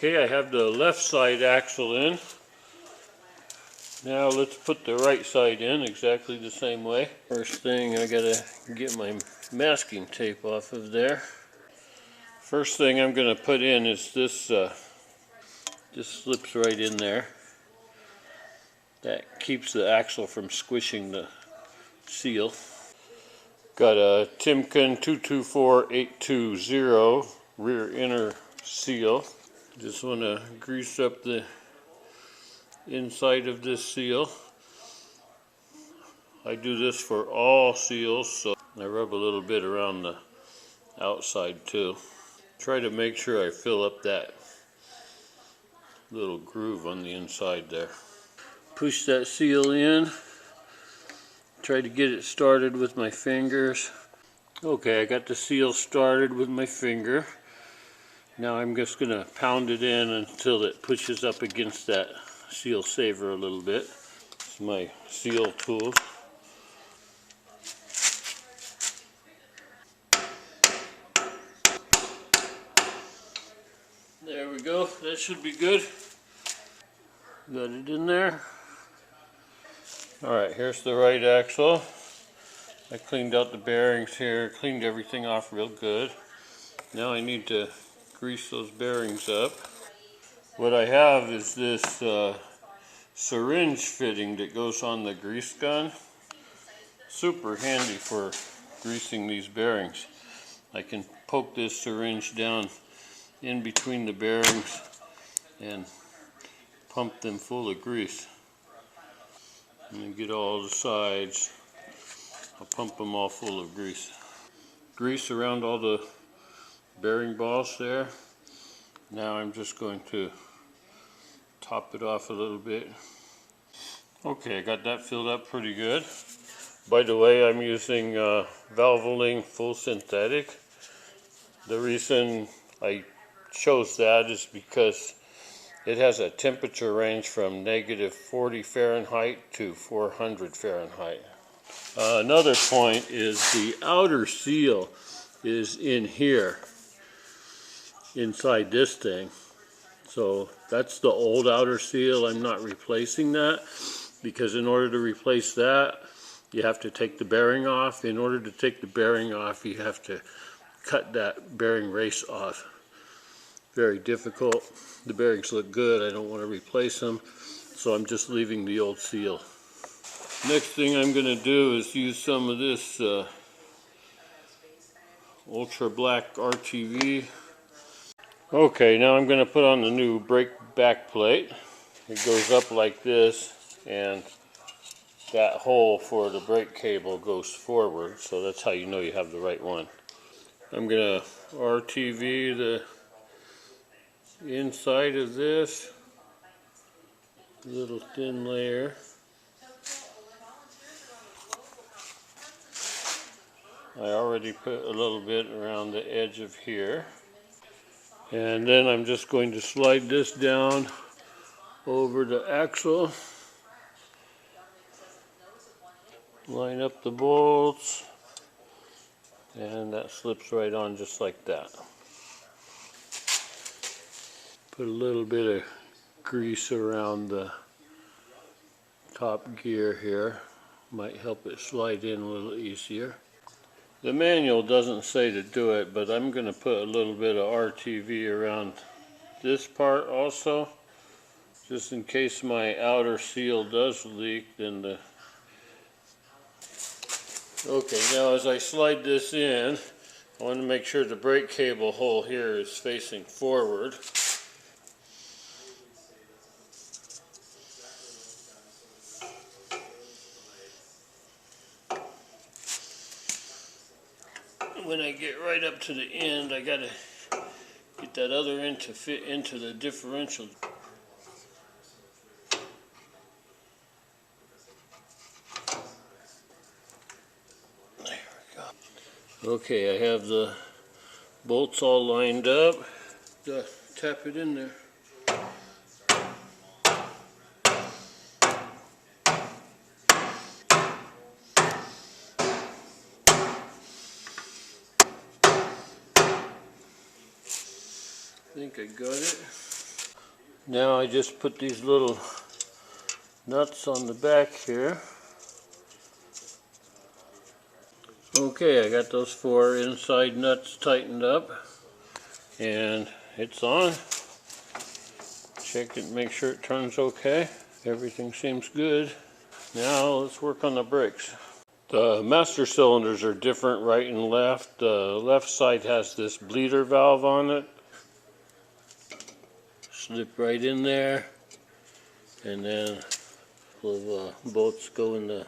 Okay, I have the left side axle in. Now let's put the right side in exactly the same way. First thing, I gotta get my masking tape off of there. First thing I'm gonna put in is this, just slips right in there. That keeps the axle from squishing the seal. Got a Timken 224820 rear inner seal. Just want to grease up the inside of this seal. I do this for all seals, so I rub a little bit around the outside too. Try to make sure I fill up that little groove on the inside there. Push that seal in. Try to get it started with my fingers. Okay, I got the seal started with my finger. Now I'm just going to pound it in until it pushes up against that seal saver a little bit. It's my seal tool. There we go, that should be good. Got it in there. Alright, here's the right axle. I cleaned out the bearings here, cleaned everything off real good. Now I need to grease those bearings up. What I have is this syringe fitting that goes on the grease gun. Super handy for greasing these bearings. I can poke this syringe down in between the bearings and pump them full of grease. And then get all the sides. I'll pump them all full of grease. Grease around all the bearing balls there. Now I'm just going to top it off a little bit. Okay, I got that filled up pretty good. By the way, I'm using Valvoline full synthetic. The reason I chose that is because it has a temperature range from -40 Fahrenheit to 400 Fahrenheit. Another point is the outer seal is in here, inside this thing. So that's the old outer seal. I'm not replacing that because in order to replace that, you have to take the bearing off. In order to take the bearing off, you have to cut that bearing race off. Very difficult. The bearings look good. I don't want to replace them, so I'm just leaving the old seal. Next thing I'm going to do is use some of this ultra black RTV. Okay, now I'm going to put on the new brake back plate. It goes up like this, and that hole for the brake cable goes forward, so that's how you know you have the right one. I'm going to RTV the inside of this little thin layer. I already put a little bit around the edge of here. And then I'm just going to slide this down over the axle. Line up the bolts. And that slips right on just like that. Put a little bit of grease around the top gear here. Might help it slide in a little easier. The manual doesn't say to do it, but I'm going to put a little bit of RTV around this part also, just in case my outer seal does leak. Then the okay, now as I slide this in, I want to make sure the brake cable hole here is facing forward. When I get right up to the end, I gotta get that other end to fit into the differential. There we go. Okay, I have the bolts all lined up. Tap it in there. I think I got it. Now I just put these little nuts on the back here. Okay, I got those 4 inside nuts tightened up, and it's on. Check it, make sure it turns okay. Everything seems good. Now let's work on the brakes. The master cylinders are different, right and left. The left side has this bleeder valve on it. Slip right in there, and then a couple of bolts go in the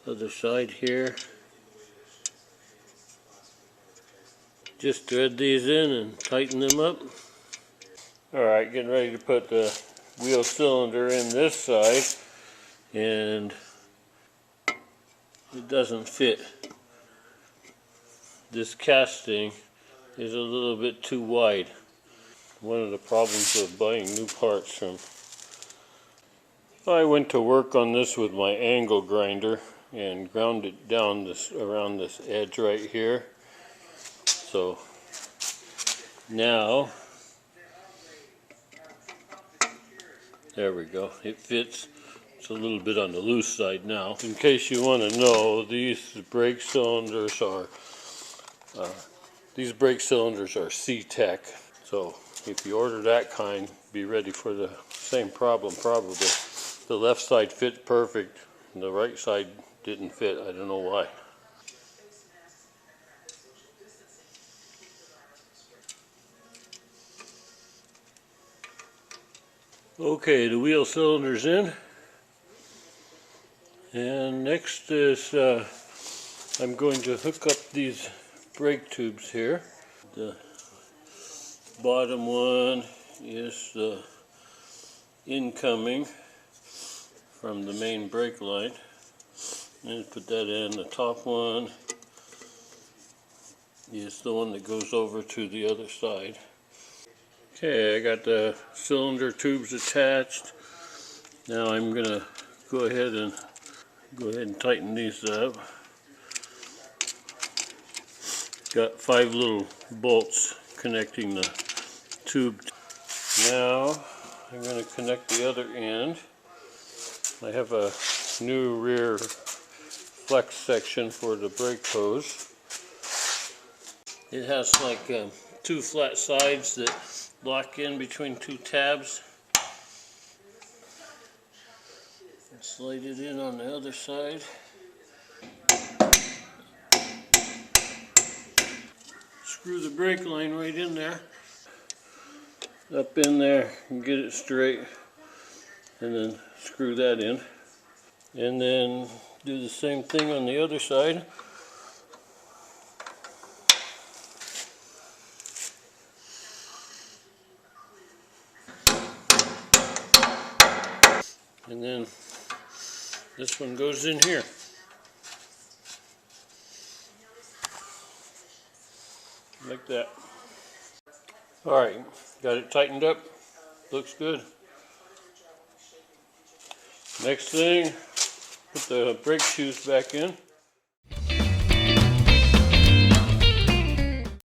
other side here. Just thread these in and tighten them up. Alright, getting ready to put the wheel cylinder in this side, and it doesn't fit. This casting is a little bit too wide. One of the problems of buying new parts from. I went to work on this with my angle grinder and ground it down around this edge right here. So now, there we go, it fits. It's a little bit on the loose side now. In case you want to know, these brake cylinders are C-Tech. So if you order that kind, be ready for the same problem probably. The left side fit perfect, and the right side didn't fit. I don't know why. Okay, the wheel cylinder's in. And next is I'm going to hook up these brake tubes here. The bottom one is the incoming from the main brake line. And put that in. The top one is the one that goes over to the other side. Okay, I got the cylinder tubes attached. Now I'm going to go ahead and tighten these up. Got 5 little bolts connecting the tube. Now I'm going to connect the other end. I have a new rear flex section for the brake hose. It has like 2 flat sides that lock in between 2 tabs. Slide it in on the other side. Screw the brake line right in there. Up in there and get it straight. And then screw that in. And then do the same thing on the other side. And then this one goes in here. Like that. Alright, got it tightened up. Looks good. Next thing, put the brake shoes back in.